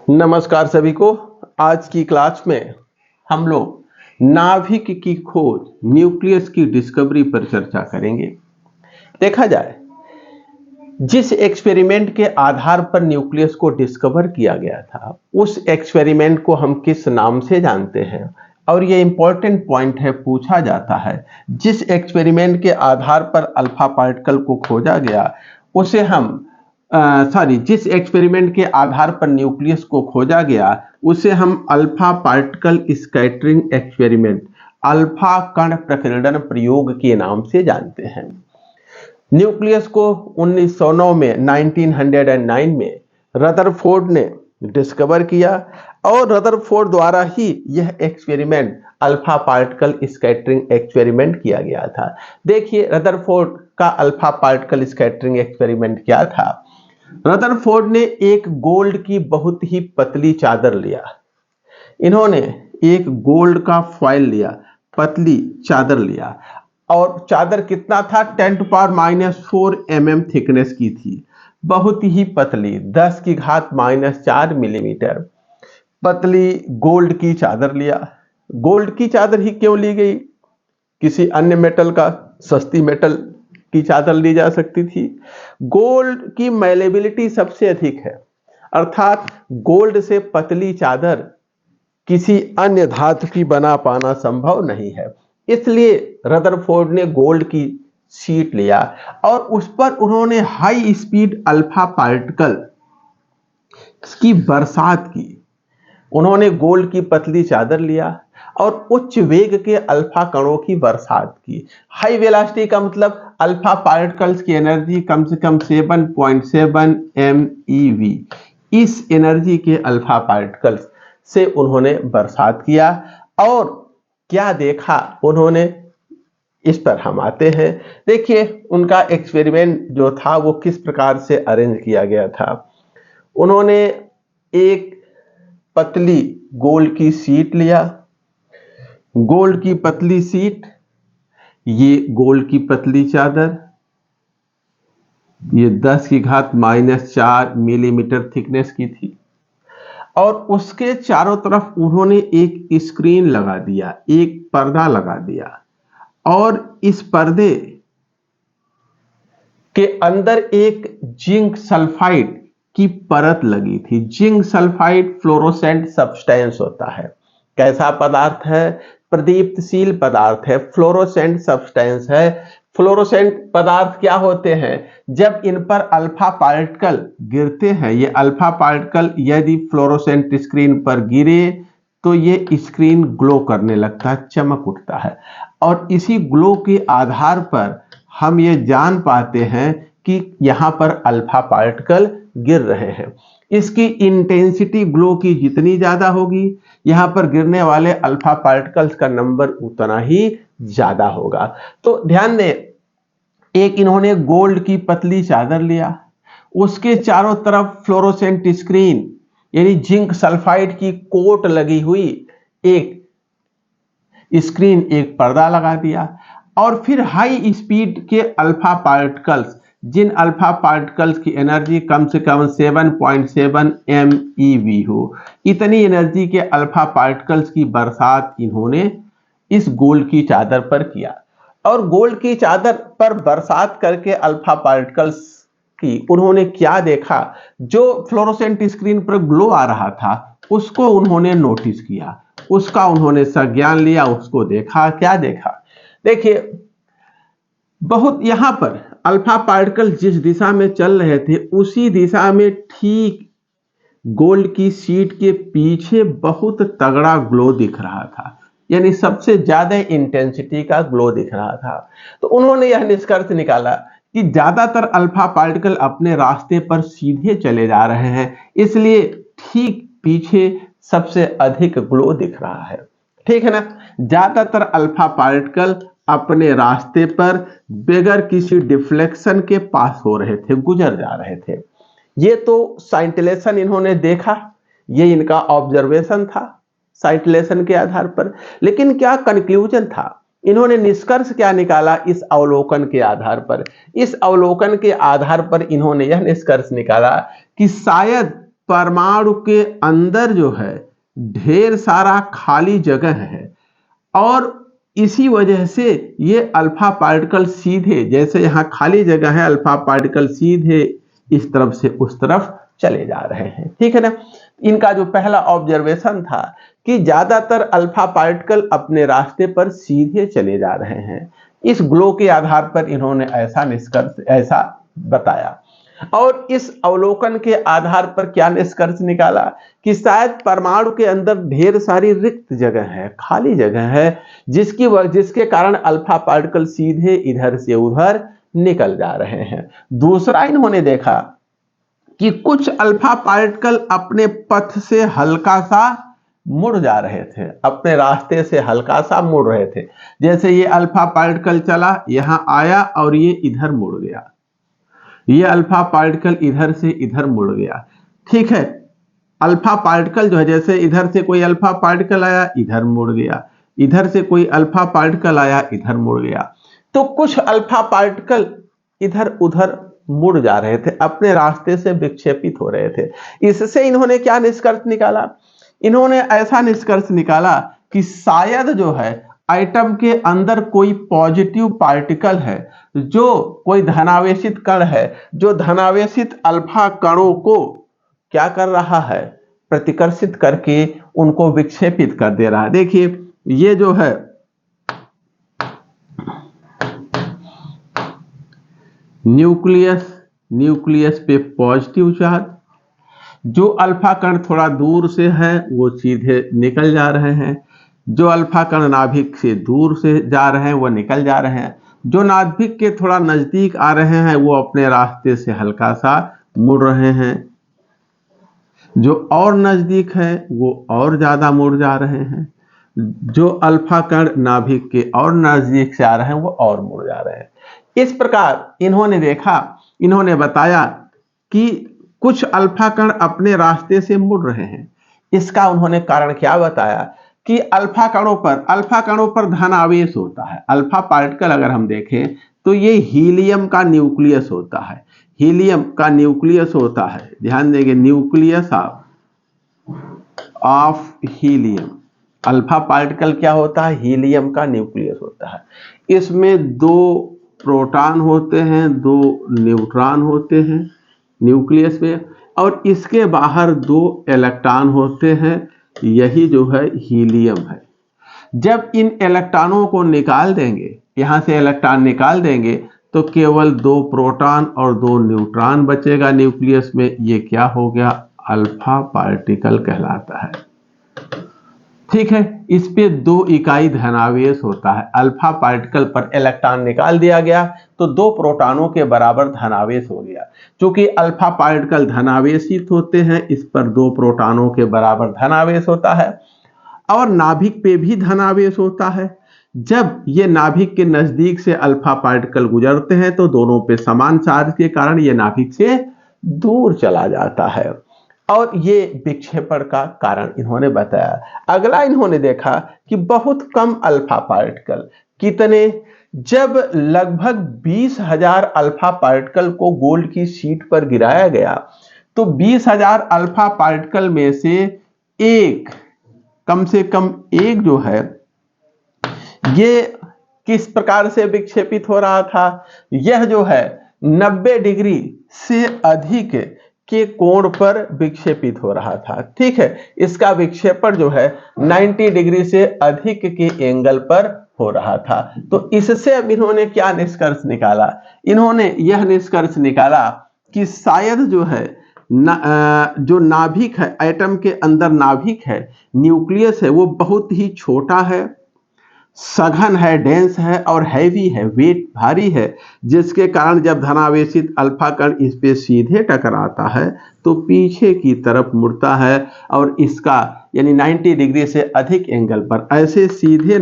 नमस्कार सभी को। आज की क्लास में हम लोग नाभिक की खोज, न्यूक्लियस की डिस्कवरी पर चर्चा करेंगे। देखा जाए, जिस एक्सपेरिमेंट के आधार पर न्यूक्लियस को डिस्कवर किया गया था, उस एक्सपेरिमेंट को हम किस नाम से जानते हैं? और ये इंपॉर्टेंट पॉइंट है, पूछा जाता है जिस एक्सपेरिमेंट के आधार पर अल्फा पार्टिकल को खोजा गया उसे हम जिस एक्सपेरिमेंट के आधार पर न्यूक्लियस को खोजा गया उसे हम alpha particle scattering experiment, alpha कण प्रकीर्णन प्रयोग के नाम से जानते हैं। न्यूक्लियस को 1909 में 1909 में रदरफोर्ड ने डिस्कवर किया और रदरफोर्ड द्वारा ही यह experiment alpha particle scattering experiment किया गया था। देखिए, रदरफोर्ड का अल्फा पार्टिकल स्कैटरिंग एक्सपेरिमेंट क्या था। रदरफोर्ड ने एक गोल्ड की बहुत ही पतली चादर लिया। इन्होंने एक गोल्ड का फॉइल लिया, पतली चादर लिया, और चादर कितना था? 10⁻⁴ mm थिकनेस की थी, बहुत ही पतली, 10⁻⁴ मिलीमीटर पतली गोल्ड की चादर लिया। गोल्ड की चादर ही क्यों ली गई? किसी अन्य मेटल का, सस्ती मेटल की चादर ली जा सकती थी। गोल्ड की मैलेबिलिटी सबसे अधिक है, अर्थात गोल्ड से पतली चादर किसी अन्य धातु की बना पाना संभव नहीं है। इसलिए रदरफोर्ड ने गोल्ड की शीट लिया और उस पर उन्होंने हाई स्पीड अल्फा पार्टिकल की बरसात की। उन्होंने गोल्ड की पतली चादर लिया और उच्च वेग के अल्फा कणों की बरसात की। हाई वेलोसिटी का मतलब अल्फा पार्टिकल्स की एनर्जी कम से कम 7.7 MeV। इस एनर्जी के अल्फा पार्टिकल्स से उन्होंने बरसात किया और क्या देखा उन्होंने, इस पर हम आते हैं। देखिए, उनका एक्सपेरिमेंट जो था वो किस प्रकार से अरेंज किया गया था। उन्होंने एक पतली गोल्ड की शीट लिया, गोल्ड की पतली शीट, ये गोल्ड की पतली चादर, ये 10⁻⁴ मिलीमीटर थिकनेस की थी, और उसके चारों तरफ उन्होंने एक स्क्रीन लगा दिया, एक पर्दा लगा दिया, और इस पर्दे के अंदर एक जिंक सल्फाइड की परत लगी थी। जिंक सल्फाइड फ्लोरोसेंट सब्सटेंस होता है। कैसा पदार्थ है? प्रदीप्तशील पदार्थ है, फ्लोरोसेंट सब्सटेंस है। फ्लोरोसेंट पदार्थ क्या होते हैं? जब इन पर अल्फा पार्टिकल गिरते हैं, ये अल्फा पार्टिकल यदि फ्लोरोसेंट स्क्रीन पर गिरे तो ये स्क्रीन ग्लो करने लगता है, चमक उठता है, और इसी ग्लो के आधार पर हम ये जान पाते हैं कि यहां पर अल्फा पार्टिकल गिर रहे हैं। इसकी इंटेंसिटी ग्लो की जितनी ज्यादा होगी, यहां पर गिरने वाले अल्फा पार्टिकल्स का नंबर उतना ही ज्यादा होगा। तो ध्यान दें, एक इन्होंने गोल्ड की पतली चादर लिया, उसके चारों तरफ फ्लोरोसेंट स्क्रीन यानी जिंक सल्फाइड की कोट लगी हुई एक स्क्रीन, एक पर्दा लगा दिया, और फिर हाई स्पीड के अल्फा पार्टिकल्स, जिन अल्फा पार्टिकल्स की एनर्जी कम से कम 7.7 MeV हो, इतनी एनर्जी के अल्फा पार्टिकल्स की बरसात इन्होंने इस गोल्ड की चादर पर किया। और गोल्ड की चादर पर बरसात करके अल्फा पार्टिकल्स की उन्होंने क्या देखा? जो फ्लोरोसेंट स्क्रीन पर ग्लो आ रहा था उसको उन्होंने नोटिस किया, उसका उन्होंने संज्ञान लिया, उसको देखा। क्या देखा? देखिए, बहुत यहां पर अल्फा पार्टिकल जिस दिशा में चल रहे थे उसी दिशा में ठीक गोल्ड की शीट के पीछे बहुत तगड़ा ग्लो दिख रहा था, यानी सबसे ज्यादा इंटेंसिटी का ग्लो दिख रहा था। तो उन्होंने यह निष्कर्ष निकाला कि ज्यादातर अल्फा पार्टिकल अपने रास्ते पर सीधे चले जा रहे हैं, इसलिए ठीक पीछे सबसे अधिक ग्लो दिख रहा है। ठीक है ना? ज्यादातर अल्फा पार्टिकल अपने रास्ते पर बगैर किसी डिफ्लेक्शन के पास हो रहे थे, गुजर जा रहे थे। ये तो साइंटिलेशन इन्होंने देखा, ये इनका ऑब्जर्वेशन था साइंटिलेशन के आधार पर। लेकिन क्या कंक्लूजन था? इन्होंने निष्कर्ष क्या निकाला इस अवलोकन के आधार पर? इस अवलोकन के आधार पर इन्होंने यह निष्कर्ष निकाला कि शायद परमाणु के अंदर जो है ढेर सारा खाली जगह है और इसी वजह से ये अल्फा पार्टिकल सीधे, जैसे यहां खाली जगह है, अल्फा पार्टिकल सीधे इस तरफ से उस तरफ चले जा रहे हैं। ठीक है ना। इनका जो पहला ऑब्जर्वेशन था कि ज्यादातर अल्फा पार्टिकल अपने रास्ते पर सीधे चले जा रहे हैं। इस ग्लो के आधार पर इन्होंने ऐसा निष्कर्ष ऐसा बताया और इस अवलोकन के आधार पर क्या निष्कर्ष निकाला कि शायद परमाणु के अंदर ढेर सारी रिक्त जगह है, खाली जगह है, जिसके कारण अल्फा पार्टिकल सीधे इधर से उधर निकल जा रहे हैं। दूसरा इन्होंने देखा कि कुछ अल्फा पार्टिकल अपने पथ से हल्का सा मुड़ जा रहे थे, अपने रास्ते से हल्का सा मुड़ रहे थे। जैसे ये अल्फा पार्टिकल चला, यहां आया और ये इधर मुड़ गया, ये अल्फा पार्टिकल इधर से इधर मुड़ गया। ठीक है, अल्फा पार्टिकल जो है, जैसे इधर से कोई अल्फा पार्टिकल आया इधर मुड़ गया, इधर से कोई अल्फा पार्टिकल आया इधर मुड़ गया। तो कुछ अल्फा पार्टिकल इधर उधर मुड़ जा रहे थे, अपने रास्ते से विक्षेपित हो रहे थे। इससे इन्होंने क्या निष्कर्ष निकाला? इन्होंने ऐसा निष्कर्ष निकाला कि शायद जो है एटम के अंदर कोई पॉजिटिव पार्टिकल है, जो कोई धनावेशित कण है, जो धनावेशित अल्फा कणों को क्या कर रहा है, प्रतिकर्षित करके उनको विक्षेपित कर दे रहा है। देखिए ये जो है न्यूक्लियस पे पॉजिटिव चार्ज, जो अल्फा कण थोड़ा दूर से है वो सीधे निकल जा रहे हैं, जो अल्फा कण नाभिक से दूर से जा रहे हैं वो निकल जा रहे हैं, जो नाभिक के थोड़ा नजदीक आ रहे हैं वो अपने रास्ते से हल्का सा मुड़ रहे हैं, जो और नजदीक है वो और ज्यादा मुड़ जा रहे हैं, जो अल्फा कण नाभिक के और नजदीक से आ रहे हैं वो और मुड़ जा रहे हैं। इस प्रकार इन्होंने देखा, इन्होंने बताया कि कुछ अल्फा कण अपने रास्ते से मुड़ रहे हैं। इसका उन्होंने कारण क्या बताया कि अल्फा कणों पर धन आवेश होता है। अल्फा पार्टिकल अगर हम देखें तो ये हीलियम का न्यूक्लियस होता है, हीलियम का न्यूक्लियस होता है, ध्यान देंगे, nucleus of helium. Alpha particle क्या होता है? हीलियम का न्यूक्लियस होता है। इसमें 2 प्रोटॉन होते हैं, 2 न्यूट्रॉन होते हैं न्यूक्लियस में, और इसके बाहर 2 इलेक्ट्रॉन होते हैं। यही जो है हीलियम है। जब इन इलेक्ट्रॉनों को निकाल देंगे, यहां से इलेक्ट्रॉन निकाल देंगे तो केवल 2 प्रोटॉन और 2 न्यूट्रॉन बचेगा न्यूक्लियस में। ये क्या हो गया? अल्फा पार्टिकल कहलाता है। ठीक है, इस पे 2 इकाई धनावेश होता है। अल्फा पार्टिकल पर इलेक्ट्रॉन निकाल दिया गया तो 2 प्रोटॉनों के बराबर धनावेश हो गया। क्योंकि अल्फा पार्टिकल धनावेशित होते हैं, इस पर 2 प्रोटॉनों के बराबर धनावेश होता है। और नाभिक पे भी धनावेश होता है। जब ये नाभिक के नजदीक से अल्फा पार्टिकल गुजरते हैं तो दोनों पे समान चार्ज के कारण ये नाभिक से दूर चला जाता है, और ये विक्षेपण का कारण इन्होंने बताया। अगला इन्होंने देखा कि बहुत कम अल्फा पार्टिकल, कितने? जब लगभग 20,000 अल्फा पार्टिकल को गोल्ड की शीट पर गिराया गया तो 20,000 अल्फा पार्टिकल में से एक, कम से कम एक जो है, ये किस प्रकार से विक्षेपित हो रहा था? यह जो है 90 डिग्री से अधिक के कोण पर विक्षेपित हो रहा था। ठीक है, इसका विक्षेपण जो है 90 डिग्री से अधिक के एंगल पर हो रहा था। तो इससे अब इन्होंने क्या निष्कर्ष निकाला? इन्होंने यह निष्कर्ष निकाला कि शायद जो है जो नाभिक है, एटम के अंदर नाभिक है, न्यूक्लियस है, वो बहुत ही छोटा है, सघन है, डेंस है और हैवी है, वेट भारी है, जिसके कारण जब धनावेशित अल्फा कण इस पे सीधे टकराता है तो पीछे की तरफ मुड़ता है, और इसका यानी 90 डिग्री से अधिक एंगल पर, ऐसे सीधे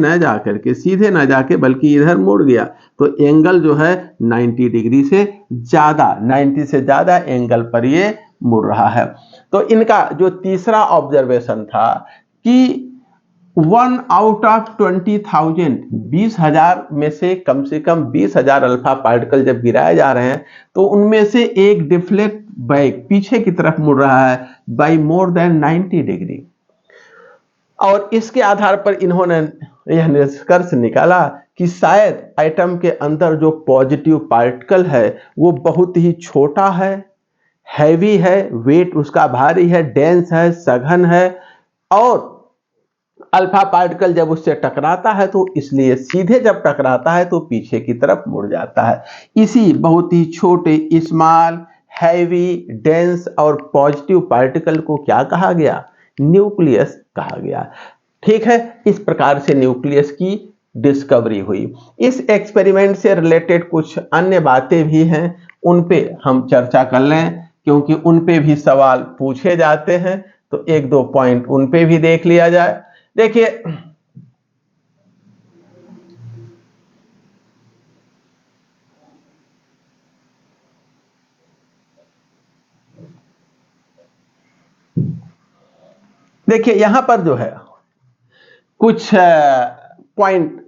न जाके बल्कि इधर मुड़ गया तो एंगल जो है 90 डिग्री से ज्यादा, 90 से ज्यादा एंगल पर ये मुड़ रहा है। तो इनका जो तीसरा ऑब्जर्वेशन था कि 1 आउट ऑफ 20,000, 20,000 में से कम 20,000 अल्फा पार्टिकल जब गिराए जा रहे हैं तो उनमें से एक डिफ्लेक्ट बैक, पीछे की तरफ मुड़ रहा है बाई मोर देन 90 डिग्री। और इसके आधार पर इन्होंने यह निष्कर्ष निकाला कि शायद एटम के अंदर जो पॉजिटिव पार्टिकल है वो बहुत ही छोटा है, हैवी है, वेट उसका भारी है, डेंस है, सघन है, और अल्फा पार्टिकल जब उससे टकराता है तो इसलिए सीधे जब टकराता है तो पीछे की तरफ मुड़ जाता है। इसी बहुत ही छोटे, स्मॉल, हैवी, डेंस और पॉजिटिव पार्टिकल को क्या कहा गया? न्यूक्लियस कहा गया। ठीक है, इस प्रकार से न्यूक्लियस की डिस्कवरी हुई। इस एक्सपेरिमेंट से रिलेटेड कुछ अन्य बातें भी हैं, उन पे हम चर्चा कर लें क्योंकि उन पे भी सवाल पूछे जाते हैं, तो एक दो पॉइंट उन पे भी देख लिया जाए। देखिए, यहां पर जो है कुछ पॉइंट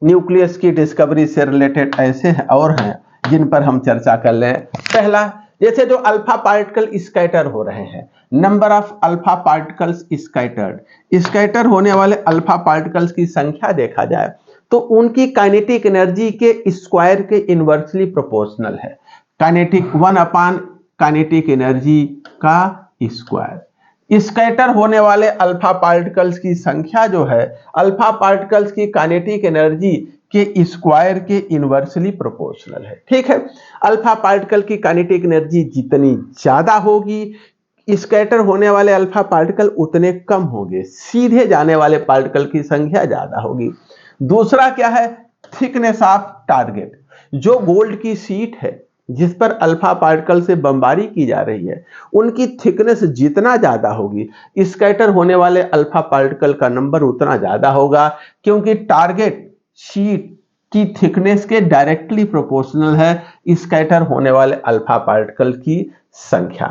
न्यूक्लियस की डिस्कवरी से रिलेटेड ऐसे हैं और हैं जिन पर हम चर्चा कर लें। पहला, जैसे जो अल्फा पार्टिकल स्कैटर हो रहे हैं, number of alpha particles scattered, scatter होने वाले अल्फा पार्टिकल्स की संख्या देखा जाए तो उनकी काइनेटिक एनर्जी के स्क्वायर के इनवर्सली प्रोपोर्शनल है। काइनेटिक 1 अपान काइनेटिक एनर्जी का स्क्वायर। स्कैटर होने वाले अल्फा पार्टिकल्स की संख्या जो है अल्फा पार्टिकल्स की काइनेटिक एनर्जी के स्क्वायर के इनवर्सली प्रोपोर्शनल है। ठीक है, अल्फा पार्टिकल की काइनेटिक एनर्जी जितनी ज्यादा होगी, स्कैटर होने वाले अल्फा पार्टिकल उतने कम होंगे, सीधे जाने वाले पार्टिकल की संख्या ज्यादा होगी। दूसरा क्या है? Thickness of target. जो गोल्ड की शीट है जिस पर अल्फा पार्टिकल से बमबारी की जा रही है, उनकी थिकनेस जितना ज्यादा होगी, स्कैटर होने वाले अल्फा पार्टिकल का नंबर उतना ज्यादा होगा, क्योंकि टारगेट शीट की थिकनेस के डायरेक्टली प्रोपोर्शनल है स्कैटर होने वाले अल्फा पार्टिकल की संख्या।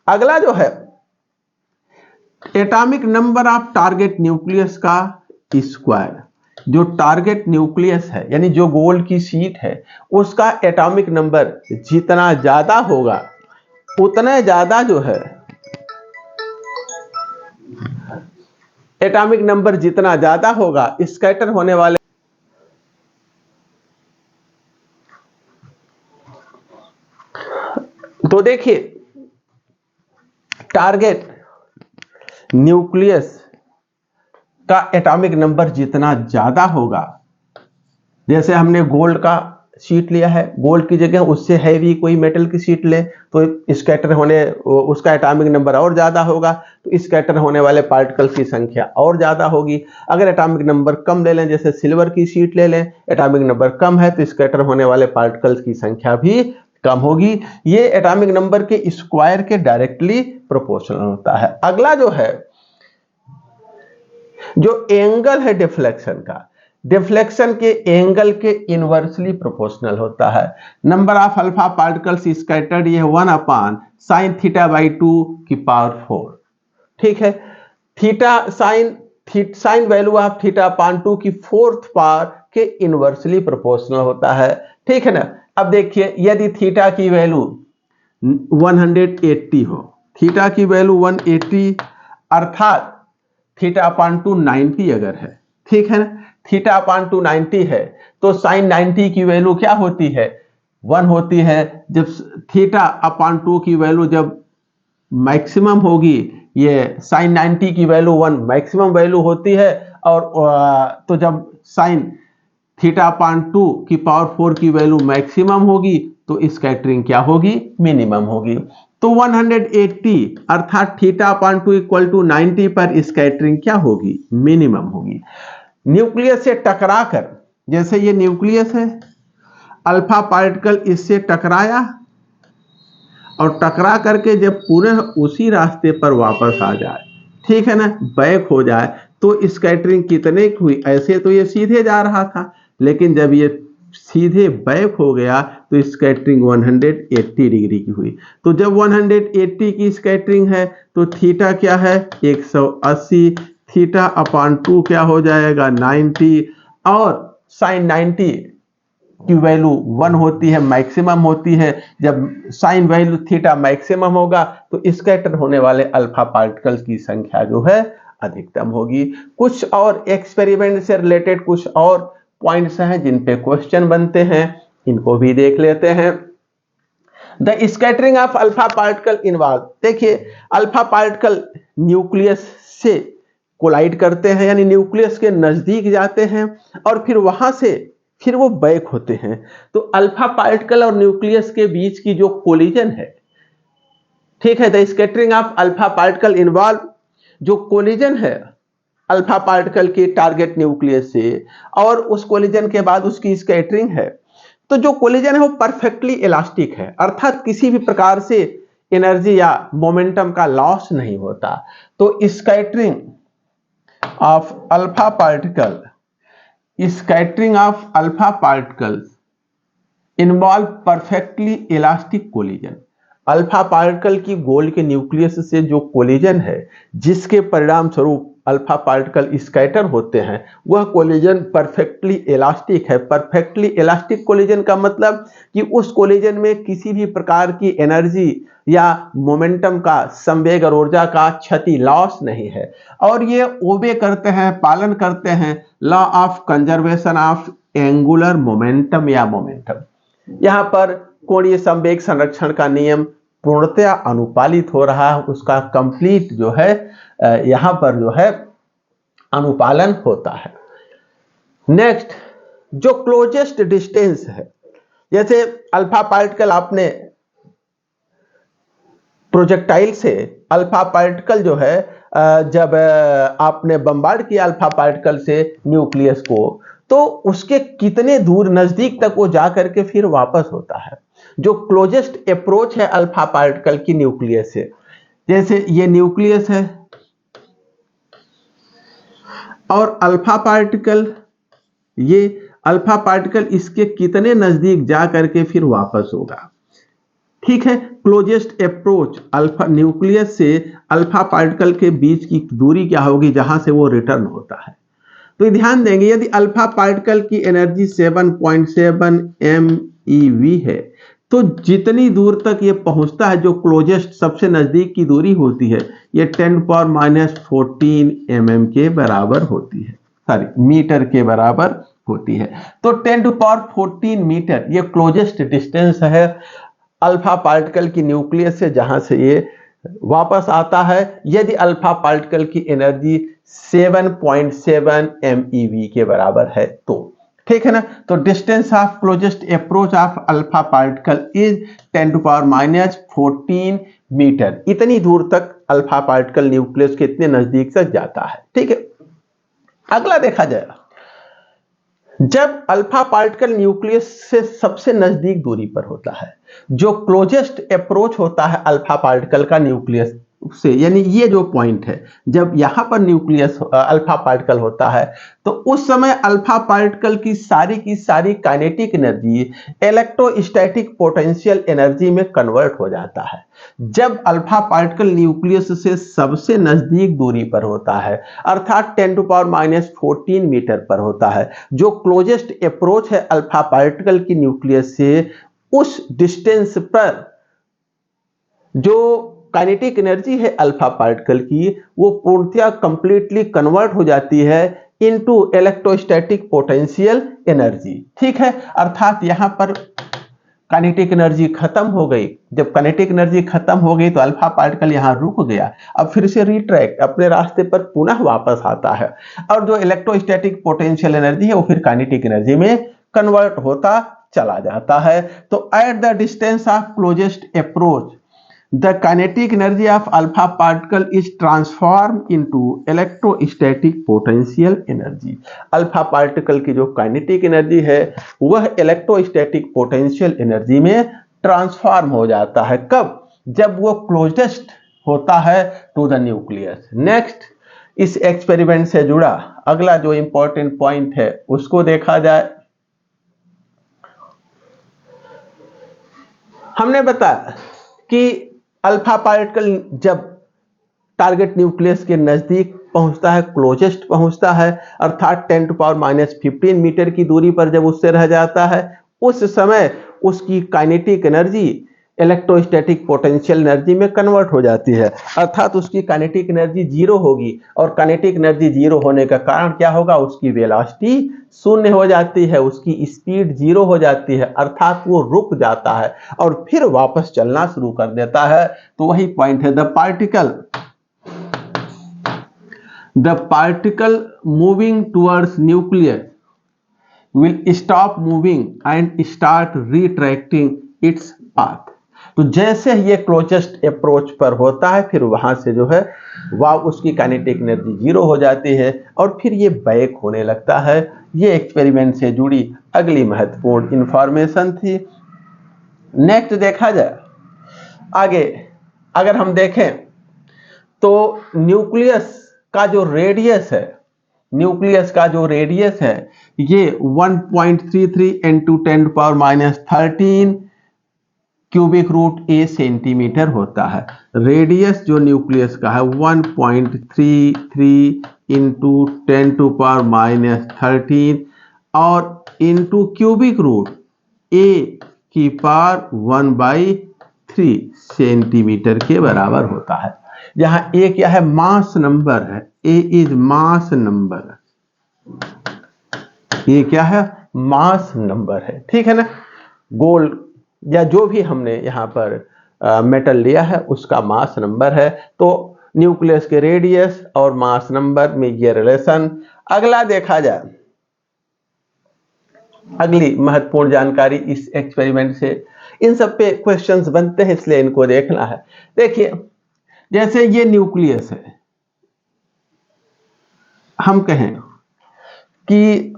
अगला जो है atomic number of target nucleus का स्क्वायर। जो टारगेट न्यूक्लियस है यानी जो गोल्ड की शीट है उसका एटॉमिक नंबर जितना ज्यादा होगा उतना ज्यादा जो है एटॉमिक नंबर जितना ज्यादा होगा स्कैटर होने वाले, तो देखिए टारगेट न्यूक्लियस का एटॉमिक नंबर जितना ज्यादा होगा, जैसे हमने गोल्ड का शीट लिया है, गोल्ड की जगह उससे हैवी कोई मेटल की शीट ले तो स्कैटर होने उसका एटॉमिक नंबर और ज्यादा होगा, तो स्कैटर होने वाले पार्टिकल की संख्या और ज्यादा होगी। अगर एटॉमिक नंबर कम ले लें, जैसे सिल्वर की शीट ले लें, एटॉमिक नंबर कम है तो स्कैटर होने वाले पार्टिकल्स की संख्या भी कम होगी। ये एटॉमिक नंबर के स्क्वायर के डायरेक्टली प्रोपोर्शनल होता है। अगला जो है जो एंगल है डिफ्लेक्शन का, डिफ्लेक्शन के एंगल के इनवर्सली प्रोपोर्शनल होता है। Number of alpha particles scattered ये 1 अपान साइन थीटा बाई 2 की पावर 4। ठीक है, theta sine value of theta upon 2 की 4th पावर के इनवर्सली प्रोपोर्शनल होता है। ठीक है ना। अब देखिए यदि थीटा की वैल्यू 180 हो, थीटा की वैल्यू 180 अर्थात थीटा अपान 2 90 अगर है, ठीक है ना, थीटा अपान 2 90 है तो साइन 90 की वैल्यू क्या होती है? 1 होती है। जब थीटा अपान 2 की वैल्यू जब मैक्सिमम होगी, ये साइन 90 की वैल्यू 1 मैक्सिमम वैल्यू होती है, और तो जब साइन थीटा अपान 2 की पावर 4 की वैल्यू मैक्सिमम होगी तो स्कैटरिंग क्या होगी? मिनिमम होगी। तो 180 अर्थात थीटा अपान 2 इक्वल टू 90 पर स्कैटरिंग क्या होगी? मिनिमम होगी। न्यूक्लियस से टकराकर, जैसे ये न्यूक्लियस है, अल्फा पार्टिकल इससे टकराया और टकरा करके जब पूरे उसी रास्ते पर वापस आ जाए, ठीक है ना, बैक हो जाए, तो स्कैटरिंग कितने की हुई? ऐसे तो ये सीधे जा रहा था, लेकिन जब ये सीधे बैक हो गया तो स्कैटरिंग 180 डिग्री की हुई। तो जब 180 की स्कैटरिंग है तो थीटा क्या है? 180, थीटा अपॉन 2 क्या हो जाएगा 90, और साइन 90 की वैल्यू 1 होती है, मैक्सिमम होती है। जब साइन वैल्यू थीटा मैक्सिमम होगा तो स्कैटर होने वाले अल्फा पार्टिकल्स की संख्या जो है अधिकतम होगी। कुछ और एक्सपेरिमेंट से रिलेटेड कुछ और पॉइंट्स हैं जिन पे क्वेश्चन बनते हैं, इनको भी देख लेते हैं। The scattering of alpha particle involve, देखिए अल्फा पार्टिकल न्यूक्लियस से कोलाइड करते हैं, यानी न्यूक्लियस के नजदीक जाते हैं और फिर वहां से फिर वो बैक होते हैं। तो अल्फा पार्टिकल और न्यूक्लियस के बीच की जो कोलिजन है, ठीक है, the scattering of alpha particle involve, जो कोलिजन है अल्फा पार्टिकल के टारगेट न्यूक्लियस से और उस कोलिजन के बाद उसकी स्कैटरिंग है, तो जो कोलिजन है वो परफेक्टली इलास्टिक है, अर्थात किसी भी प्रकार से एनर्जी या मोमेंटम का लॉस नहीं होता। तो scattering of alpha particle, scattering of alpha particles involve perfectly elastic collision. Alpha particle की गोल्ड के न्यूक्लियस से जो कोलिजन है, जिसके परिणाम स्वरूप अल्फा पार्टिकल स्कैटर होते हैं, वह कोलिजन परफेक्टली इलास्टिक है। परफेक्टली इलास्टिक कोलिजन का मतलब कि उस कोलिजन में किसी भी प्रकार की एनर्जी या मोमेंटम का, संवेग और ऊर्जा का क्षति, लॉस नहीं है। और ये ओबे करते हैं, पालन करते हैं law of conservation of angular momentum या मोमेंटम। यहां पर कोणीय संवेग संरक्षण का नियम पूर्णतया अनुपालित हो रहा है, उसका कंप्लीट जो है यहां पर जो है अनुपालन होता है। नेक्स्ट, जो क्लोजेस्ट डिस्टेंस है, जैसे अल्फा पार्टिकल आपने प्रोजेक्टाइल से अल्फा पार्टिकल जो है जब आपने बम्बार्ड किया अल्फा पार्टिकल से न्यूक्लियस को, तो उसके कितने दूर नजदीक तक वो जा करके फिर वापस होता है। जो क्लोजेस्ट अप्रोच है अल्फा पार्टिकल की न्यूक्लियस से, जैसे ये न्यूक्लियस है और अल्फा पार्टिकल, ये अल्फा पार्टिकल इसके कितने नजदीक जा करके फिर वापस होगा, ठीक है। क्लोजेस्ट अप्रोच अल्फा न्यूक्लियस से अल्फा पार्टिकल के बीच की दूरी क्या होगी जहां से वो रिटर्न होता है। तो ध्यान देंगे, यदि अल्फा पार्टिकल की एनर्जी 7.7 MeV है, तो जितनी दूर तक ये पहुंचता है, जो क्लोजेस्ट सबसे नजदीक की दूरी होती है, ये 10⁻14 mm के बराबर होती है, सॉरी मीटर के बराबर होती है। तो 10⁻14 मीटर ये क्लोजेस्ट डिस्टेंस है अल्फा पार्टिकल की न्यूक्लियस से, जहां से ये वापस आता है, यदि अल्फा पार्टिकल की एनर्जी 7.7 MeV के बराबर है तो, ठीक है ना। तो distance of closest approach of alpha particle is 10⁻14 metre. इतनी दूर तक अल्फा पार्टिकल न्यूक्लियस के इतने नजदीक तक जाता है, ठीक है। अगला देखा जाएगा, जब अल्फा पार्टिकल न्यूक्लियस से सबसे नजदीक दूरी पर होता है, जो क्लोजेस्ट अप्रोच होता है अल्फा पार्टिकल का न्यूक्लियस से, यानी ये जो पॉइंट है, जब यहां पर न्यूक्लियस अल्फा पार्टिकल होता है, तो उस समय अल्फा पार्टिकल की सारी kinetic energy electrostatic potential energy में कन्वर्ट हो जाता है। जब अल्फा पार्टिकल न्यूक्लियस से सबसे नजदीक दूरी पर होता है, अर्थात 10⁻14 मीटर पर होता है, जो क्लोजेस्ट अप्रोच है अल्फा पार्टिकल की न्यूक्लियस से, उस डिस्टेंस पर जो काइनेटिक एनर्जी है अल्फा पार्टिकल की, वो पूर्णतया कंप्लीटली कन्वर्ट हो जाती है इनटू इलेक्ट्रोस्टैटिक पोटेंशियल एनर्जी, ठीक है। अर्थात यहां पर काइनेटिक एनर्जी खत्म हो गई। जब काइनेटिक एनर्जी खत्म हो गई तो अल्फा पार्टिकल यहां रुक गया, अब फिर से रिट्रैक्ट अपने रास्ते पर पुनः वापस आता है, और जो इलेक्ट्रोस्टैटिक पोटेंशियल एनर्जी है वो फिर काइनेटिक एनर्जी में कन्वर्ट होता चला जाता है। तो at the distance of closest approach the kinetic energy of alpha particle is transformed into electrostatic potential energy। Alpha particle की जो काइनेटिक एनर्जी है वह इलेक्ट्रोस्टैटिक पोटेंशियल एनर्जी में ट्रांसफॉर्म हो जाता है। कब? जब वो क्लोजेस्ट होता है टू द न्यूक्लियस। नेक्स्ट, इस एक्सपेरिमेंट से जुड़ा अगला जो इंपॉर्टेंट पॉइंट है उसको देखा जाए। हमने बताया कि अल्फा पार्टिकल जब टारगेट न्यूक्लियस के नजदीक पहुंचता है, क्लोजेस्ट पहुंचता है, अर्थात 10⁻⁻15 मीटर की दूरी पर जब उससे रह जाता है, उस समय उसकी kinetic energy electrostatic potential energy में कन्वर्ट हो जाती है, अर्थात उसकी काइनेटिक एनर्जी जीरो होगी। और काइनेटिक एनर्जी जीरो होने का कारण क्या होगा, उसकी वेलोसिटी शून्य हो जाती है, उसकी स्पीड जीरो हो जाती है, अर्थात वो रुक जाता है और फिर वापस चलना शुरू कर देता है। तो वही पॉइंट है, the particle moving towards nucleus will stop moving and start retracting its path। तो जैसे ये क्लोजेस्ट अप्रोच पर होता है, फिर वहां से जो है वह उसकी काइनेटिक एनर्जी जीरो हो जाती है और फिर ये बैक होने लगता है। ये एक्सपेरिमेंट से जुड़ी अगली महत्वपूर्ण इंफॉर्मेशन थी। नेक्स्ट देखा जाए आगे, अगर हम देखें तो न्यूक्लियस का जो रेडियस है, ये 1.33 into 10⁻⁻13 क्यूबिक रूट ए सेंटीमीटर होता है। रेडियस जो न्यूक्लियस का है 1.33 into 10⁻⁻13 और इंटू क्यूबिक रूट ए की पावर 1/3 सेंटीमीटर के बराबर होता है। यहाँ ए क्या है, मास नंबर है, ए इज मास नंबर, ये क्या है, मास नंबर है, ठीक है ना। गोल्ड या जो भी हमने यहाँ पर मेटल लिया है उसका मास नंबर है। तो न्यूक्लियस के रेडियस और मास नंबर में ये रिलेशन। अगला देखा जाए, अगली महत्वपूर्ण जानकारी इस एक्सपेरिमेंट से, इन सब पे क्वेश्चंस बनते हैं इसलिए इनको देखना है। देखिए जैसे ये न्यूक्लियस है, हम कहें कि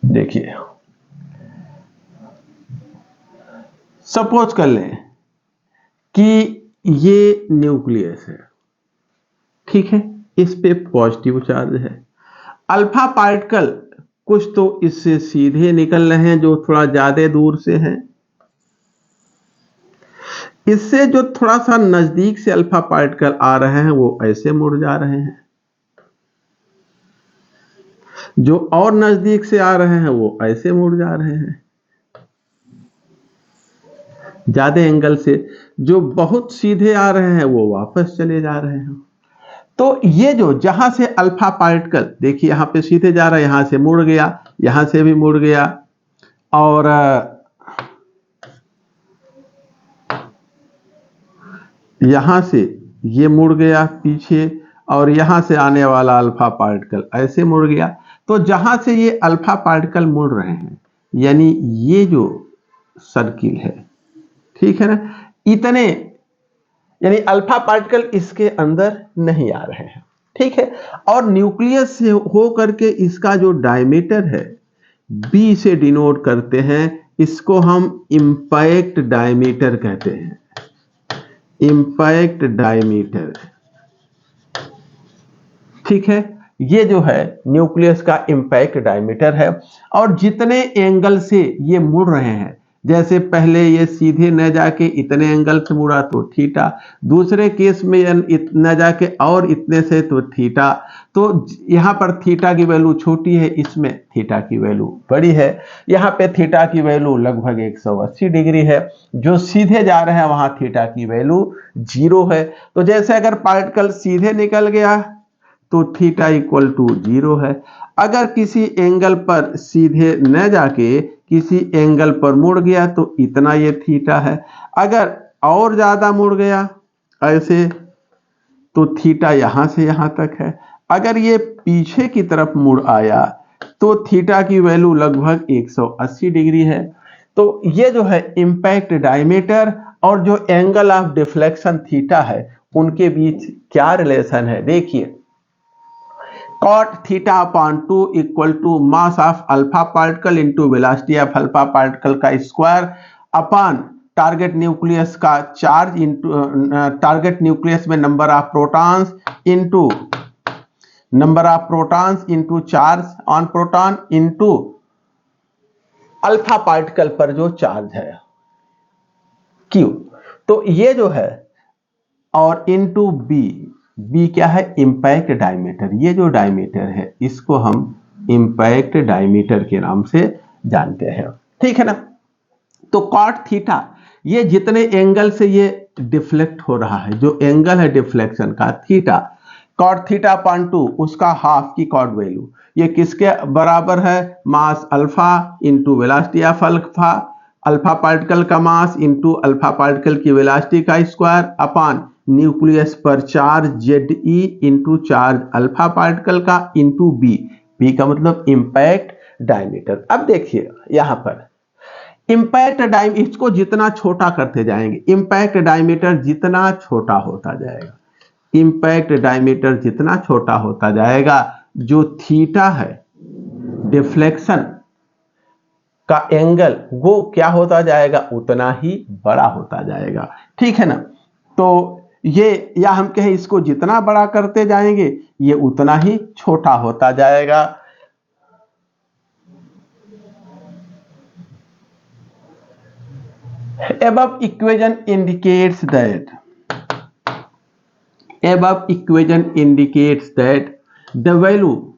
देखिए सपोज कर लें कि ये न्यूक्लियस है, ठीक है, इस पे पॉजिटिव चार्ज है। अल्फा पार्टिकल कुछ तो इससे सीधे निकल रहे हैं जो थोड़ा ज्यादा दूर से हैं, इससे जो थोड़ा सा नजदीक से अल्फा पार्टिकल आ रहे हैं वो ऐसे मुड़ जा रहे हैं, जो और नजदीक से आ रहे हैं वो ऐसे मुड़ जा रहे हैं ज्यादा एंगल से, जो बहुत सीधे आ रहे हैं वो वापस चले जा रहे हैं। तो ये जो जहां से अल्फा पार्टिकल, देखिए यहां पे सीधे जा रहा है, यहां से मुड़ गया, यहां से भी मुड़ गया, और यहां से ये मुड़ गया पीछे, और यहां से आने वाला अल्फा पार्टिकल ऐसे मुड़ गया। तो जहां से ये अल्फा पार्टिकल मुड़ रहे हैं, यानी ये जो सर्किल है, ठीक है ना, इतने, यानी अल्फा पार्टिकल इसके अंदर नहीं आ रहे हैं, ठीक है। और न्यूक्लियस से हो करके इसका जो डायमीटर है बी से डिनोट करते हैं, इसको हम इंपैक्ट डायमीटर कहते हैं, इंपैक्ट डायमीटर, ठीक है। ये जो है न्यूक्लियस का इंपैक्ट डायमीटर है। और जितने एंगल से ये मुड़ रहे हैं, जैसे पहले ये सीधे न जाके इतने एंगल से मुड़ा तो थीटा, दूसरे केस में न जाके और इतने से तो थीटा। तो यहाँ पर थीटा की वैल्यू छोटी है, इसमें थीटा की वैल्यू बड़ी है। यहाँ पे थीटा की वैल्यू लगभग 180 डिग्री है, जो सीधे जा रहे हैं वहां थीटा की वैल्यू 0 है। तो जैसे अगर पार्टिकल सीधे निकल गया तो थीटा इक्वल टू 0 है। अगर किसी एंगल पर सीधे न जाके किसी एंगल पर मुड़ गया तो इतना ये थीटा है। अगर और ज्यादा मुड़ गया ऐसे तो थीटा यहां से यहां तक है। अगर ये पीछे की तरफ मुड़ आया तो थीटा की वैल्यू लगभग 180 डिग्री है। तो ये जो है इंपैक्ट डायमीटर और जो एंगल ऑफ डिफ्लेक्शन थीटा है उनके बीच क्या रिलेशन है, देखिए cot theta upon 2 equal to mass of alpha particle into velocity of alpha particle का स्क्वायर अपॉन टारगेट न्यूक्लियस का चार्ज इंटू टारगेट न्यूक्लियस में number of protons into number of protons into charge on proton into alpha particle पर जो charge है Q। तो ये जो है और इंटू बी क्या है, इंपैक्ट डायमीटर। ये जो डायमीटर है इसको हम इंपैक्ट डायमीटर के नाम से जानते हैं, ठीक है ना। तो कॉट थीटा, ये जितने एंगल से ये डिफ्लेक्ट हो रहा है, जो एंगल है डिफ्लेक्शन का थीटा, कॉट थीटा अपॉन 2 उसका हाफ की कॉट वैल्यू, ये किसके बराबर है, mass alpha into velocity of alpha, alpha particle का मास इंटू अल्फा पार्टिकल की वेलोसिटी का स्क्वायर अपॉन न्यूक्लियस पर charge ZE into charge alpha particle का इंटू बी का मतलब इंपैक्ट डायमीटर। अब देखिए यहां पर इंपैक्ट डायमीटर, इसको जितना छोटा करते जाएंगे इंपैक्ट डायमीटर जितना छोटा होता जाएगा, इंपैक्ट डायमीटर जितना छोटा होता जाएगा, जो थीटा है डिफ्लेक्शन का एंगल वो क्या होता जाएगा, उतना ही बड़ा होता जाएगा, ठीक है ना। तो ये या हम कहें इसको जितना बड़ा करते जाएंगे ये उतना ही छोटा होता जाएगा। Above equation indicates that the value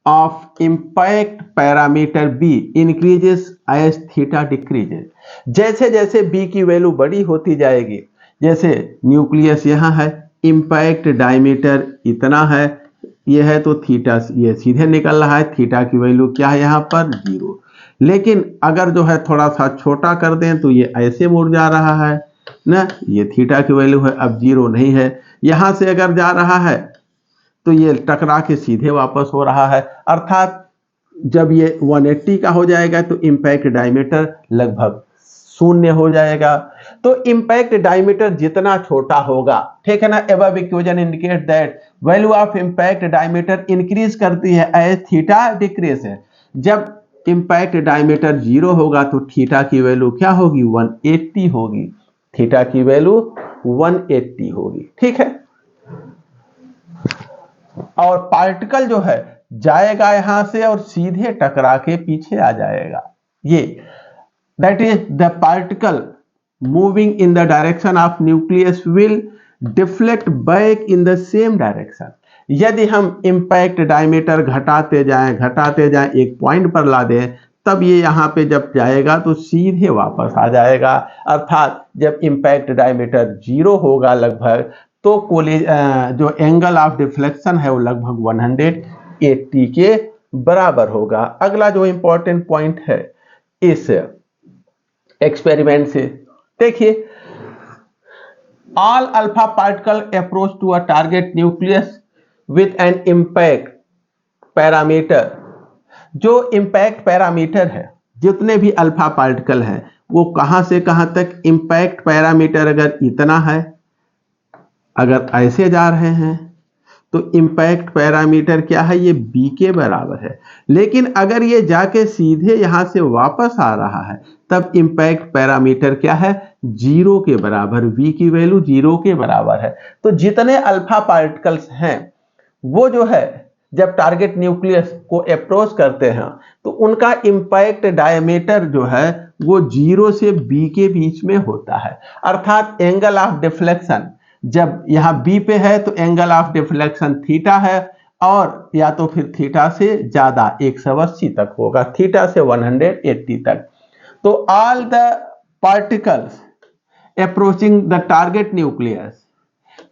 of impact parameter B increases as theta decreases। जैसे जैसे B की वैल्यू बड़ी होती जाएगी, जैसे न्यूक्लियस यहाँ है, इम्पैक्ट डायमीटर इतना है, ये है तो थीटा ये सीधे निकल रहा है, थीटा की वैल्यू क्या है यहाँ पर 0। लेकिन अगर जो है थोड़ा सा छोटा कर दें तो ये ऐसे मुड़ जा रहा है ना, ये थीटा की वैल्यू है अब 0 नहीं है, यहां से अगर जा रहा है तो ये टकरा के सीधे वापस हो रहा है, अर्थात जब ये 180 का हो जाएगा तो इम्पैक्ट डायमीटर लगभग 0 हो जाएगा। तो इम्पैक्ट डायमीटर जितना छोटा होगा, ठीक है ना, above equation indicate that value of impact diameter increase करती है एज थीटा डिक्रीज है। जब इम्पैक्ट डायमीटर 0 होगा तो थीटा की वैल्यू क्या होगी, 180 होगी, थीटा की वैल्यू 180 होगी, ठीक है। और पार्टिकल जो है जाएगा यहां से और सीधे टकरा के पीछे आ जाएगा, ये that is the particle moving in the direction of nucleus will deflect back in the same direction. यदि हम इम्पैक्ट डायमीटर घटाते जाएं एक पॉइंट पर ला दें, तब ये यहाँ पे जब जाएगा तो सीधे वापस आ जाएगा, अर्थात जब इम्पैक्ट डायमीटर 0 होगा लगभग तो जो एंगल ऑफ डिफ्लेक्शन है वो लगभग 180 के बराबर होगा। अगला जो इंपॉर्टेंट पॉइंट है इस एक्सपेरिमेंट से देखिए, all alpha particle approach to a target nucleus with an impact parameter। जो impact parameter है, जितने भी अल्फा पार्टिकल हैं वो कहां से कहां तक, इम्पैक्ट पैरामीटर अगर इतना है, अगर ऐसे जा रहे हैं तो इम्पैक्ट पैरामीटर क्या है, ये b के बराबर है। लेकिन अगर ये जाके सीधे यहां से वापस आ रहा है तब इम्पैक्ट पैरामीटर क्या है, 0 के बराबर, v की वैल्यू 0 के बराबर है। तो जितने अल्फा पार्टिकल्स हैं वो जो है जब टारगेट न्यूक्लियस को अप्रोच करते हैं तो उनका इम्पैक्ट डायमीटर जो है वो 0 से b के बीच में होता है, अर्थात एंगल ऑफ डिफ्लेक्शन जब यहाँ B पे है तो एंगल ऑफ डिफ्लेक्शन थीटा है, और या तो फिर थीटा से ज्यादा 180 तक होगा, थीटा से 180 तक। तो all the particles approaching the target nucleus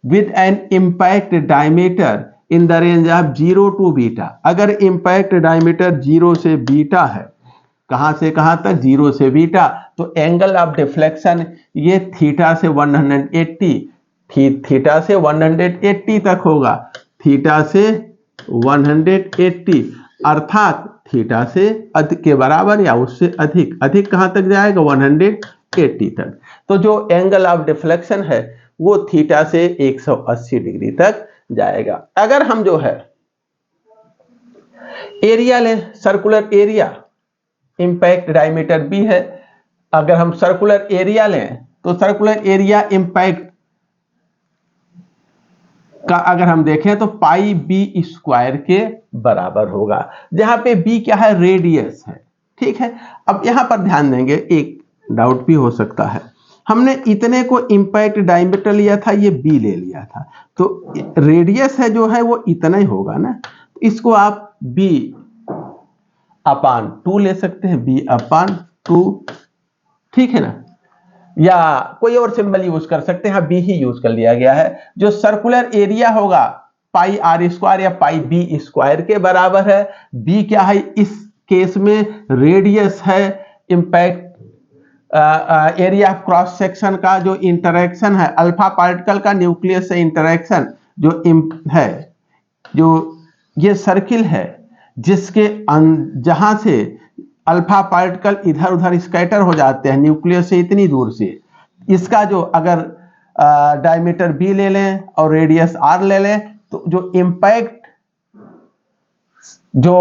with an impact diameter in the range of 0 to beta. अगर इम्पैक्ट डायमीटर 0 से बीटा है, कहां से कहां तक, 0 से बीटा, तो एंगल ऑफ डिफ्लेक्शन ये थीटा से 180, थीटा से 180 तक होगा, थीटा से 180, अर्थात थीटा से अधिक के बराबर या उससे अधिक, अधिक कहां तक जाएगा, 180 तक। तो जो एंगल ऑफ डिफ्लेक्शन है वो थीटा से 180 डिग्री तक जाएगा। अगर हम जो है एरिया लें, circular area, impact diameter B है, अगर हम सर्कुलर एरिया लें तो सर्कुलर एरिया इंपैक्ट का अगर हम देखें तो पाई बी स्क्वायर के बराबर होगा, जहां पे बी क्या है, रेडियस है। ठीक है, अब यहां पर ध्यान देंगे, एक डाउट भी हो सकता है, हमने इतने को इम्पैक्ट डायमीटर लिया था, ये बी ले लिया था, तो रेडियस है जो है वो इतना ही होगा ना, इसको आप बी अपान 2 ले सकते हैं, बी अपान 2, ठीक है ना, या कोई और सिंबल यूज कर सकते हैं, बी ही यूज कर लिया गया है। जो सर्कुलर एरिया होगा पाई आर स्क्वायर या पाई बी स्क्वायर के बराबर है। बी क्या है इस केस में, रेडियस है, impact area of cross section का जो इंटरेक्शन है, अल्फा पार्टिकल का न्यूक्लियस से इंटरेक्शन जो है, जो ये सर्किल है जिसके जहां से अल्फा पार्टिकल इधर उधर स्कैटर हो जाते हैं न्यूक्लियस से इतनी दूर से, इसका जो अगर डायमीटर बी ले लें और रेडियस आर ले लें, तो जो इंपैक्ट जो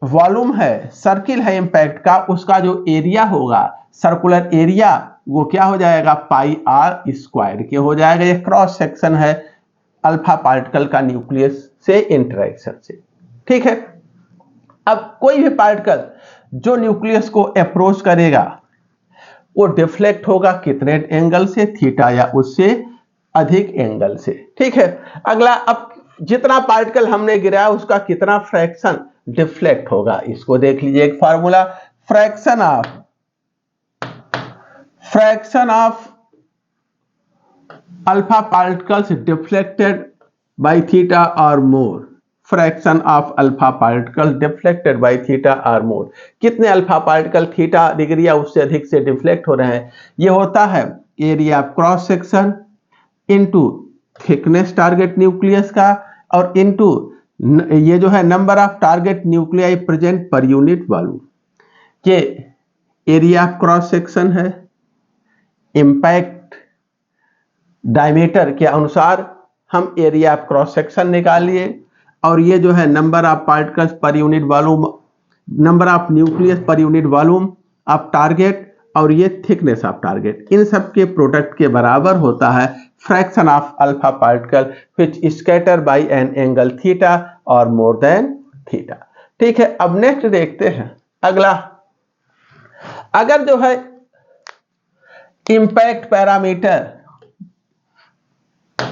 वॉल्यूम है, सर्किल है इंपैक्ट का, उसका जो एरिया होगा, सर्कुलर एरिया, वो क्या हो जाएगा, पाई आर स्क्वायर के हो जाएगा। ये क्रॉस सेक्शन है अल्फा पार्टिकल का न्यूक्लियस से इंटरेक्शन से। ठीक है, अब कोई भी पार्टिकल जो न्यूक्लियस को अप्रोच करेगा वो डिफ्लेक्ट होगा कितने एंगल से, थीटा या उससे अधिक एंगल से। ठीक है, अगला, अब जितना पार्टिकल हमने गिराया उसका कितना फ्रैक्शन डिफ्लेक्ट होगा, इसको देख लीजिए। एक formula, fraction of alpha particles deflected by theta और more, fraction of alpha particle deflected by theta और मोर, कितने अल्फा पार्टिकल थीटा डिग्री या उससे अधिक से डिफ्लेक्ट हो रहे हैं, ये होता है area of cross section into thickness target nucleus का, और इनटू ये जो है number of target nuclei present per unit volume. के एरिया ऑफ क्रॉस सेक्शन है, इंपैक्ट डायमीटर के अनुसार हम एरिया ऑफ क्रॉस सेक्शन निकालिए, और ये जो है number of particles per unit volume, number of nucleus per unit volume of target, और ये थिकनेस ऑफ टारगेट, इन सब के प्रोडक्ट के बराबर होता है fraction of alpha particle which scatter by an angle theta और मोर देन थीटा। ठीक है, अब नेक्स्ट देखते हैं अगला, अगर जो है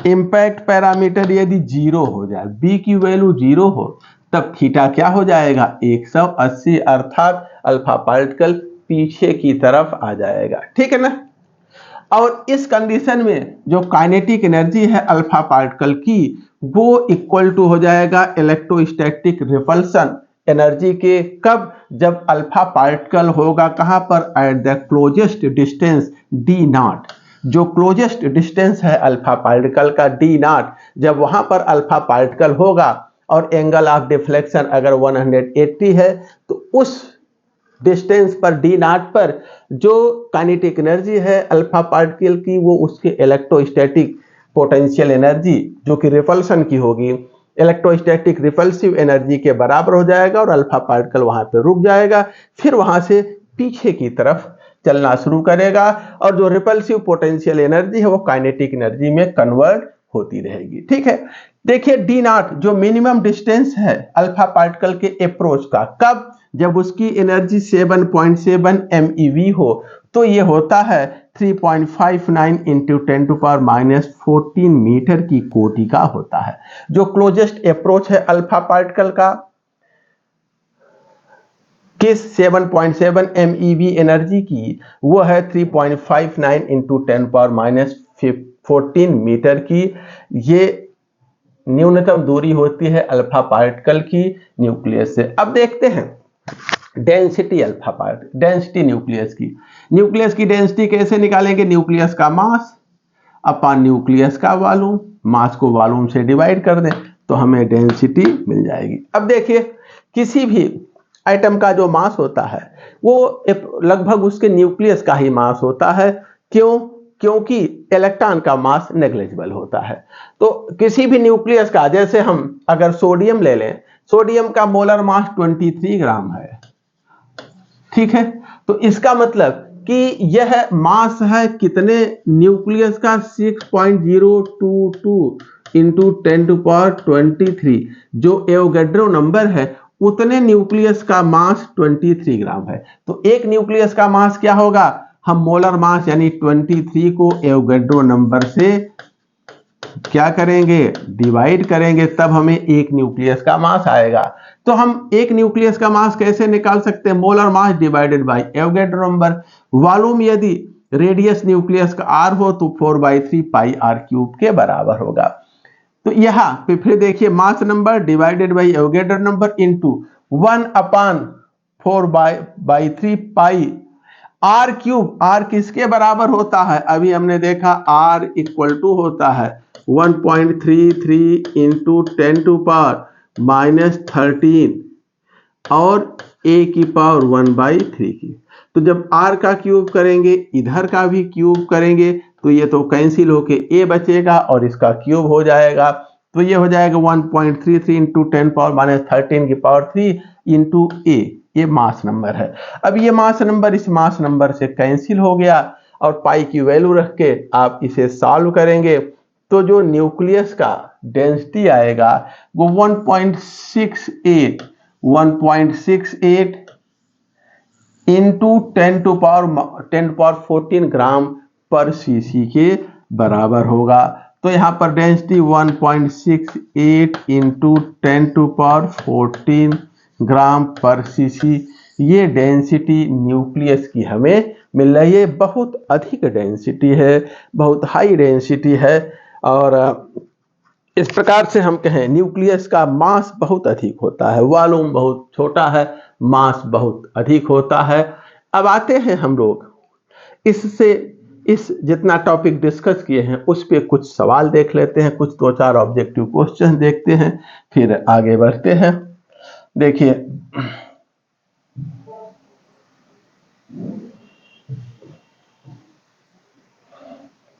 इंपैक्ट पैरामीटर यदि 0 हो जाए, बी की वैल्यू 0 हो, तब थीटा क्या हो जाएगा, 180, अर्थात अल्फा पार्टिकल पीछे की तरफ आ जाएगा। ठीक है ना, और इस कंडीशन में जो काइनेटिक एनर्जी है अल्फा पार्टिकल की, वो इक्वल टू हो जाएगा इलेक्ट्रोस्टैटिक रिपल्सन एनर्जी के, कब, जब अल्फा पार्टिकल होगा कहां पर, at the closest distance D not, जो क्लोजेस्ट डिस्टेंस है अल्फा पार्टिकल का डी नॉट, जब वहां पर अल्फा पार्टिकल होगा और एंगल ऑफ डिफ्लेक्शन अगर 180 है, तो उस डिस्टेंस पर डी नॉट पर जो काइनेटिक एनर्जी है अल्फा पार्टिकल की, वो उसके इलेक्ट्रोस्टैटिक पोटेंशियल एनर्जी जो कि रिपल्सन की होगी, इलेक्ट्रोस्टैटिक रिपल्सिव एनर्जी के बराबर हो जाएगा, और अल्फा पार्टिकल वहां पे रुक जाएगा, फिर वहां से पीछे की तरफ चलना शुरू करेगा, और जो रिपल्सिव पोटेंशियल एनर्जी है वो काइनेटिक एनर्जी में कन्वर्ट होती रहेगी। ठीक है, देखिए डी नॉट जो मिनिमम डिस्टेंस है अल्फा पार्टिकल के अप्रोच का, कब, जब उसकी एनर्जी 7.7 MeV हो, तो ये होता है 3.59 इंटू 10⁻⁻14 मीटर की कोटि का होता है। जो क्लोजेस्ट अप्रोच है अल्फा पार्टिकल का किस 7.7 MeV एनर्जी की, वो है 3.59 इंटू 10⁻14 मीटर की। ये न्यूनतम दूरी होती है अल्फा पार्टिकल की न्यूक्लियस से। अब देखते हैं density alpha particle, density nucleus की डेंसिटी कैसे निकालेंगे, न्यूक्लियस का मास अपॉन न्यूक्लियस का वॉल्यूम, मास को वॉल्यूम से डिवाइड कर दें तो हमें डेंसिटी मिल जाएगी। अब देखिए किसी भी एटम का जो मास होता है वो लगभग उसके न्यूक्लियस का ही मास होता है। क्यों? क्योंकि इलेक्ट्रॉन का मास नेग्लिजिबल होता है। तो किसी भी न्यूक्लियस का, जैसे हम अगर सोडियम ले लें, सोडियम का मोलर मास 23 ग्राम है। ठीक है, तो इसका मतलब कि यह मास है कितने न्यूक्लियस का, 6.022 इंटू 10⁻23 जो एवोगैड्रो नंबर है उतने न्यूक्लियस का मास 23 ग्राम है। तो एक न्यूक्लियस का मास क्या होगा, हम मोलर मास यानी 23 को एवोगैड्रो नंबर से क्या करेंगे, डिवाइड करेंगे, तब हमें एक न्यूक्लियस का मास आएगा। तो हम एक न्यूक्लियस का मास कैसे निकाल सकते हैं, molar mass divided by Avogadro number. Volume यदि रेडियस न्यूक्लियस का r हो तो 4/3 पाई r³ के बराबर होगा। तो यहाँ पे फिर देखिए mass number divided by Avogadro number into 1/4/3 pi r³ r किसके बराबर होता है, अभी हमने देखा r इक्वल टू होता है 1.33 इंटू 10⁻⁻13 और a की पावर 1/3 की। तो जब r का क्यूब करेंगे इधर का भी क्यूब करेंगे तो ये तो कैंसिल होके a बचेगा और इसका क्यूब हो जाएगा। तो ये हो जाएगा 1.33 इंटू 10⁻⁻13 की पावर 3 इंटू a, ये मास नंबर है। अब ये मास नंबर इस मास नंबर से कैंसिल हो गया और पाई की वैल्यू रख के आप इसे सॉल्व करेंगे तो जो न्यूक्लियस का डेंसिटी आएगा वो 1.68 इंटू 10⁻14 ग्राम पर सीसी के बराबर होगा। तो यहाँ पर डेंसिटी 1.68 इंटू 10⁻14 ग्राम पर सीसी, ये डेंसिटी न्यूक्लियस की हमें मिल रही है। बहुत अधिक डेंसिटी है, बहुत हाई डेंसिटी है। और इस प्रकार से हम कहें न्यूक्लियस का मास बहुत अधिक होता है, वॉल्यूम बहुत छोटा है, मास बहुत अधिक होता है। अब आते हैं हम लोग इससे इस जितना टॉपिक डिस्कस किए हैं उस पे कुछ सवाल देख लेते हैं, कुछ 2-4 ऑब्जेक्टिव क्वेश्चन देखते हैं, फिर आगे बढ़ते हैं। देखिए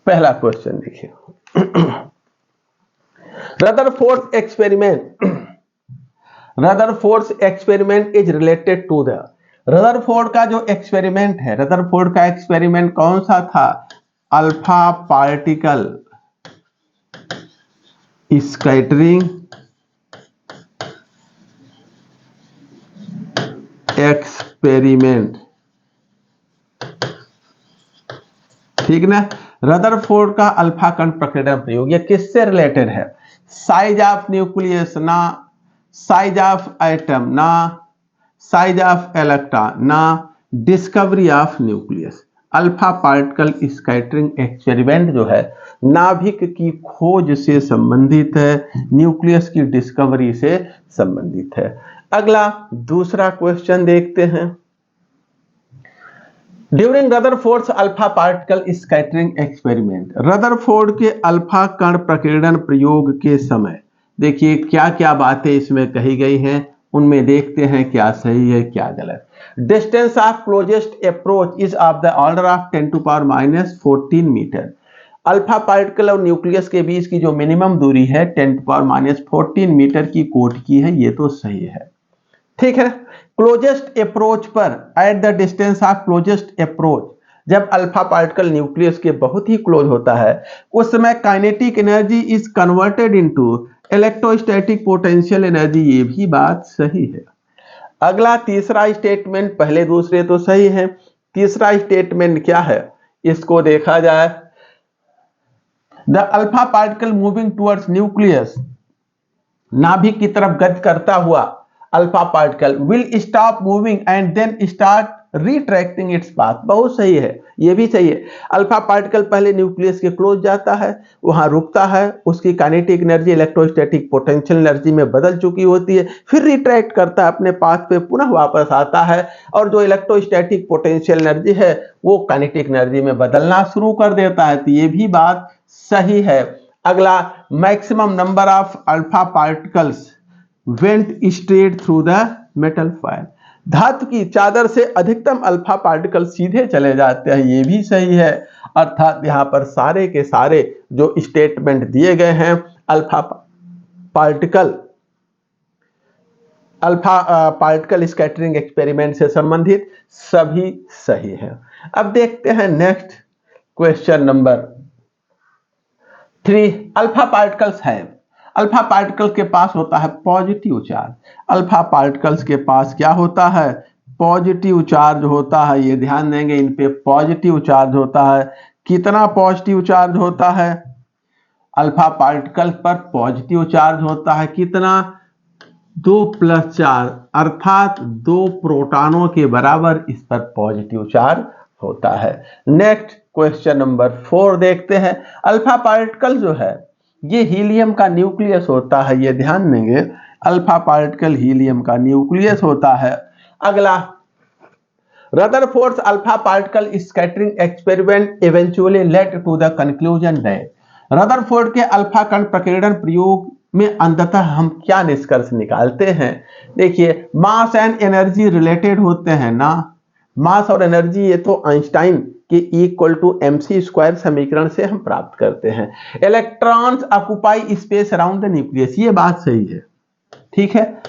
पहला क्वेश्चन देखिए Rutherford experiment is related to the, Rutherford का जो एक्सपेरिमेंट है, रदरफोर्ड का एक्सपेरिमेंट कौन सा था, अल्फा पार्टिकल स्कैटरिंग एक्सपेरिमेंट, ठीक ना। रदरफोर्ड का अल्फा कण प्रकीर्णन प्रयोग ये किससे रिलेटेड है, साइज ऑफ न्यूक्लियस ना, साइज ऑफ एटम ना, साइज ऑफ इलेक्ट्रॉन ना, discovery of nucleus. Alpha particle scattering experiment जो है नाभिक की खोज से संबंधित है, न्यूक्लियस की डिस्कवरी से संबंधित है। अगला दूसरा क्वेश्चन देखते हैं। During Rutherford's alpha particle scattering experiment, Rutherford के अल्फा कण प्रकीर्णन प्रयोग के समय देखिए क्या क्या बातें इसमें कही गई हैं, उनमें देखते हैं क्या सही है क्या गलत। Distance of closest approach is of the order of 10⁻⁻14 metre. Alpha particle और न्यूक्लियस के बीच की जो मिनिमम दूरी है 10⁻⁻14 मीटर की कोट की है, ये तो सही है, ठीक है। क्लोजेस्ट अप्रोच पर, at the distance of closest approach, जब अल्फा पार्टिकल न्यूक्लियस के बहुत ही क्लोज होता है उस समय kinetic energy is converted into electrostatic potential energy, ये भी बात सही है। अगला तीसरा स्टेटमेंट, पहले दूसरे तो सही है, तीसरा स्टेटमेंट क्या है इसको देखा जाए। The alpha particle moving towards nucleus, नाभिक की तरफ गति करता हुआ alpha particle will stop moving and then start retracting its path, बहुत सही है, ये भी सही है। अल्फा पार्टिकल पहले न्यूक्लियस के क्लोज जाता है, वहां रुकता है, उसकी kinetic energy electrostatic potential energy में बदल चुकी होती है, फिर रिट्रैक्ट करता है, अपने पाथ पे पुनः वापस आता है और जो इलेक्ट्रोस्टैटिक पोटेंशियल एनर्जी है वो काइनेटिक एनर्जी में बदलना शुरू कर देता है, तो ये भी बात सही है। अगला, maximum number of alpha particles went straight through the metal file, धातु की चादर से अधिकतम अल्फा पार्टिकल सीधे चले जाते हैं, ये भी सही है। अर्थात यहाँ पर सारे के सारे जो स्टेटमेंट दिए गए हैं अल्फा पार्टिकल स्कैटरिंग एक्सपेरिमेंट से संबंधित सभी सही है। अब देखते हैं next question number 3 alpha particles है। अल्फा पार्टिकल के पास होता है पॉजिटिव चार्ज। अल्फा पार्टिकल्स के पास क्या होता है? पॉजिटिव चार्ज होता है। ये ध्यान देंगे, इन पे पॉजिटिव चार्ज होता है। कितना पॉजिटिव चार्ज होता है? अल्फा पार्टिकल पर पॉजिटिव चार्ज होता है कितना? 2+4 अर्थात 2 प्रोटॉनों के बराबर इस पर पॉजिटिव चार्ज होता है। नेक्स्ट क्वेश्चन नंबर 4 देखते हैं। अल्फा पार्टिकल जो है ये हीलियम का न्यूक्लियस होता है। ये ध्यान देंगे, अल्फा पार्टिकल हीलियम का न्यूक्लियस होता है। अगला, Rutherford's alpha particle scattering experiment eventually led to the conclusion that. Rutherford के अल्फा कण प्रकीर्णन प्रयोग में अंततः हम क्या निष्कर्ष निकालते हैं? देखिए, मास एंड एनर्जी रिलेटेड होते हैं ना। मास और एनर्जी ये तो आइंस्टाइन के इक्वल टू mc स्क्वायर समीकरण से हम प्राप्त करते हैं। Electrons occupy space around the nucleus, ये बात सही है, ठीक है।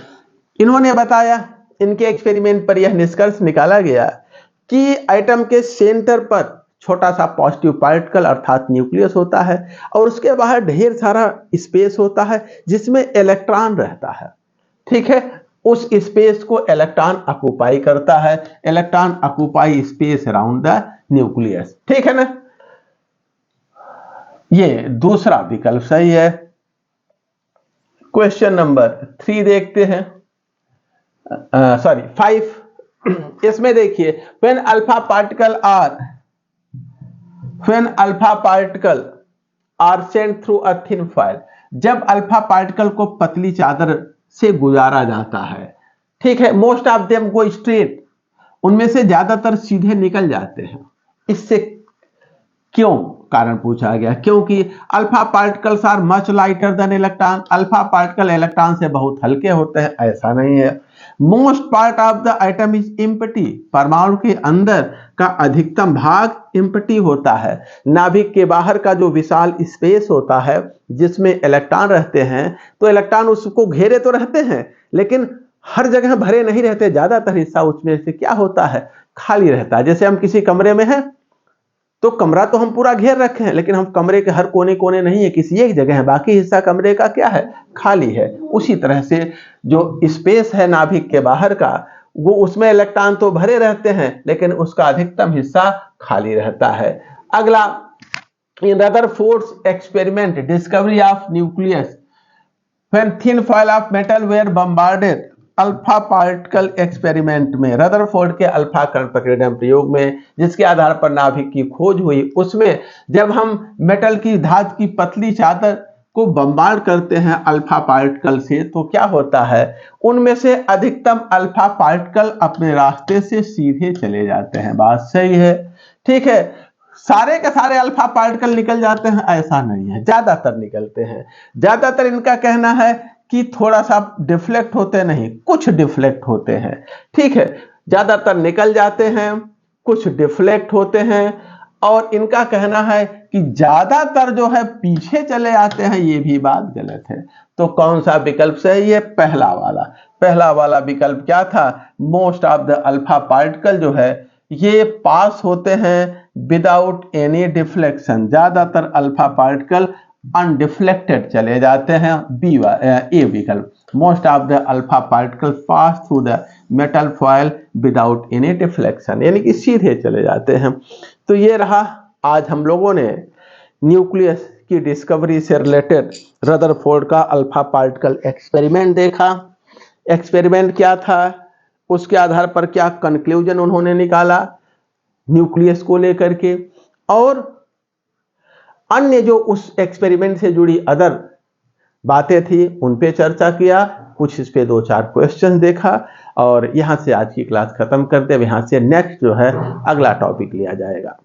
इन्होंने बताया, इनके एक्सपेरिमेंट पर यह निष्कर्ष निकाला गया कि एटम के सेंटर पर छोटा सा पॉजिटिव पार्टिकल अर्थात न्यूक्लियस होता है और उसके बाहर ढेर सारा स्पेस होता है जिसमें इलेक्ट्रॉन रहता है, ठीक है। उस स्पेस को इलेक्ट्रॉन ऑक्युपाई करता है। Electron occupy space around the nucleus, ठीक है ना। ये दूसरा विकल्प सही है। क्वेश्चन नंबर 3 देखते हैं, 5। इसमें देखिए, when alpha particle are sent through a thin foil, जब अल्फा पार्टिकल को पतली चादर से गुजारा जाता है, ठीक है, most of them go straight, उनमें से ज्यादातर सीधे निकल जाते हैं। इससे क्यों कारण पूछा गया? क्योंकि alpha particles are much lighter than electron. Alpha particle electron से बहुत हल्के होते हैं, ऐसा नहीं है। Most part of the atom is empty, परमाणु के अंदर का अधिकतम भाग एम्प्टी होता है। नाभिक के बाहर का जो विशाल स्पेस होता है जिसमें इलेक्ट्रॉन रहते हैं, तो इलेक्ट्रॉन उसको घेरे तो रहते हैं लेकिन हर जगह भरे नहीं रहते, ज्यादातर हिस्सा उसमें से क्या होता है? खाली रहता है। जैसे हम किसी कमरे में हैं तो कमरा तो हम पूरा घेर रखे हैं लेकिन हम कमरे के हर कोने कोने नहीं है, किसी एक जगह है, बाकी हिस्सा कमरे का क्या है? खाली है। उसी तरह से जो स्पेस है नाभिक के बाहर का, वो उसमें इलेक्ट्रॉन तो भरे रहते हैं लेकिन उसका अधिकतम हिस्सा खाली रहता है। अगला, in Rutherford's experiment discovery of nucleus when thin foil of metal were bombarded, alpha particle experiment में, रदरफोर्ड के अल्फा कण प्रकीर्णन प्रयोग में जिसके आधार पर नाभिक की खोज हुई, उसमें जब हम मेटल की धातु की पतली चादर को बम्बार्ड करते हैं अल्फा पार्टिकल से, तो क्या होता है? उनमें से अधिकतम अल्फा पार्टिकल अपने रास्ते से सीधे चले जाते हैं। बात सही है, ठीक है। सारे के सारे अल्फा पार्टिकल निकल जाते हैं ऐसा नहीं है, ज्यादातर निकलते हैं। ज्यादातर इनका कहना है कि थोड़ा सा डिफ्लेक्ट होते नहीं, कुछ डिफ्लेक्ट होते हैं, ठीक है। ज्यादातर निकल जाते हैं, कुछ डिफ्लेक्ट होते हैं, और इनका कहना है कि ज्यादातर जो है पीछे चले आते हैं। ये भी बात गलत है। तो कौन सा विकल्प सही है? पहला वाला। पहला वाला विकल्प क्या था? Most of the alpha particle जो है ये पास होते हैं विदाउट एनी डिफ्लेक्शन। ज्यादातर अल्फा पार्टिकल अनडिफ्लेक्टेड चले जाते हैं। ए विकल्प, most of the alpha particle pass through the metal foil without any deflection, यानी कि सीधे चले जाते हैं। तो ये रहा, आज हम लोगों ने न्यूक्लियस की डिस्कवरी से रिलेटेड रदरफोर्ड का अल्फा पार्टिकल एक्सपेरिमेंट देखा। एक्सपेरिमेंट क्या था, उसके आधार पर क्या कंक्लूजन उन्होंने निकाला न्यूक्लियस को लेकर के, और अन्य जो उस एक्सपेरिमेंट से जुड़ी अदर बातें थी उन पे चर्चा किया। कुछ इस पे 2-4 क्वेश्चन देखा, और यहां से आज की क्लास खत्म करते हैं। यहां से नेक्स्ट जो है अगला टॉपिक लिया जाएगा।